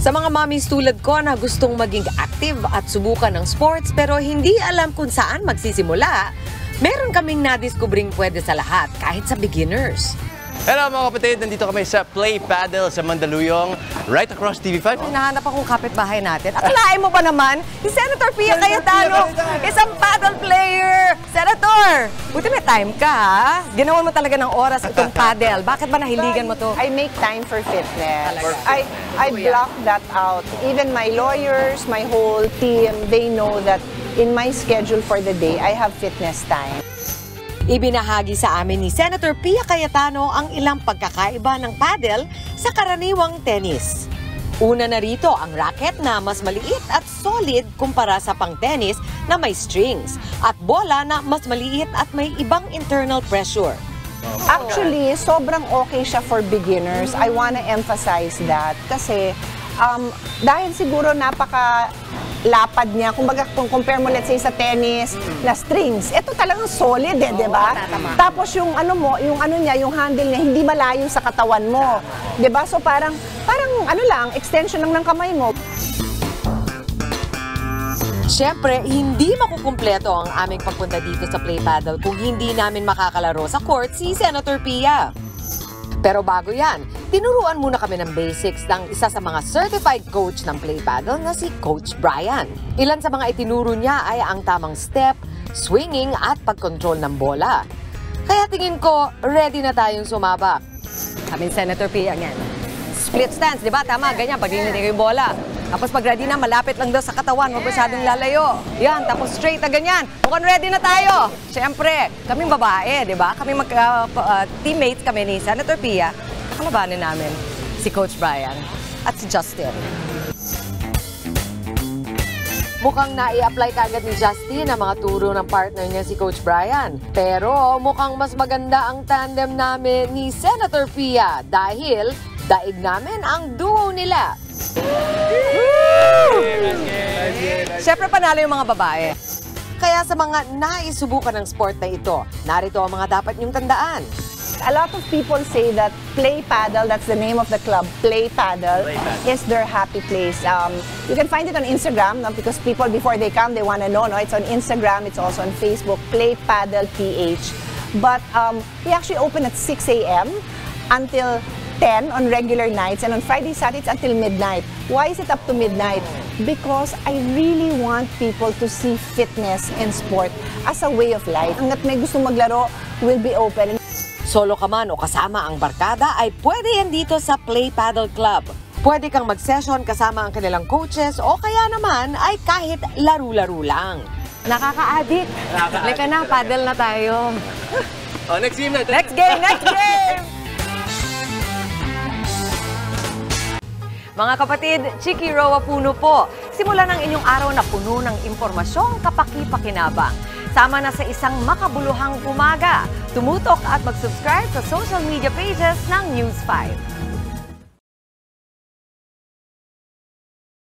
Sa mga mommies tulad ko na gustong maging active at subukan ng sports pero hindi alam kung saan magsisimula, meron kaming nadiskubring pwede sa lahat, kahit sa beginners. Hello mga kapatid, nandito kami sa Play Paddle sa Mandaluyong, right across TV5. Hinahanap akong kapitbahay natin. Akalain mo ba naman, si Senator Pia Cayetano, isang paddle player. Senator, buti may time ka ha? Ginawan mo talaga ng oras itong paddle. Bakit ba nahiligan mo to? I make time for fitness. I block that out. Even my lawyers, my whole team, they know that in my schedule for the day, I have fitness time. Ibinahagi sa amin ni Senator Pia Cayetano ang ilang pagkakaiba ng paddle sa karaniwang tennis. Una na rito ang racket na mas maliit at solid kumpara sa pang-tennis na may strings at bola na mas maliit at may ibang internal pressure. Actually, sobrang okay siya for beginners. I wanna emphasize that kasi dahil siguro napaka-lapad niya. Kumbaga, kung compare mo, let's say, sa tennis, na strings, ito talagang solid di ba? Tapos yung yung handle niya, hindi malayo sa katawan mo. Di ba? So parang extension lang ng kamay mo. Siyempre, hindi makukumpleto ang aming pagpunta dito sa Play Paddle kung hindi namin makakalaro sa court si Senator Pia. Pero bago yan, tinuruan muna kami ng basics ng isa sa mga certified coach ng Play Paddle na si Coach Brian. Ilan sa mga itinuro niya ay ang tamang step, swinging at pag-control ng bola. Kaya tingin ko, ready na tayong sumabak. Kami Senator Pia yan. Split stance, di ba? Tama, ganyan, pag dinitay ko yung bola. Tapos pag ready na, malapit lang daw sa katawan, huwag masyadong lalayo. Yan, tapos straight na ganyan. Mukhang ready na tayo. Siyempre, kaming babae, di ba? Kami teammates kami ni Senator Pia. Kalabanin namin si Coach Brian at si Justin. Mukhang nai-apply kagad ni Justin ang mga turo ng partner niya si Coach Brian. Pero mukhang mas maganda ang tandem namin ni Senator Pia dahil daig namin ang duo nila. Siyempre panalo yung mga babae. Kaya sa mga naisubukan ng sport na ito, narito ang mga dapat niyong tandaan. A lot of people say that Play Paddle, that's the name of the club, Play Paddle, is their happy place. You can find it on Instagram because people, before they come, they want to know. No? It's on Instagram, it's also on Facebook, Play Paddle PH. But we actually open at 6 a.m. until 10 on regular nights, and on Friday, Saturdays until midnight. Why is it up to midnight? Because I really want people to see fitness and sport as a way of life. Hanggat may gusto maglaro, will be open. Solo ka man o kasama ang barkada ay pwede yan dito sa Play Paddle Club. Pwede kang mag-session kasama ang kanilang coaches o kaya naman ay kahit laro-laro lang. Nakaka-addict. Leka na, paddle na tayo. Oh, next game na. Next game! Next game! Mga kapatid, Chiki Roa Puno po. Simulan ang inyong araw na puno ng impormasyong kapaki-pakinabang. Sama na sa isang makabuluhang umaga. Tumutok at mag-subscribe sa social media pages ng News 5.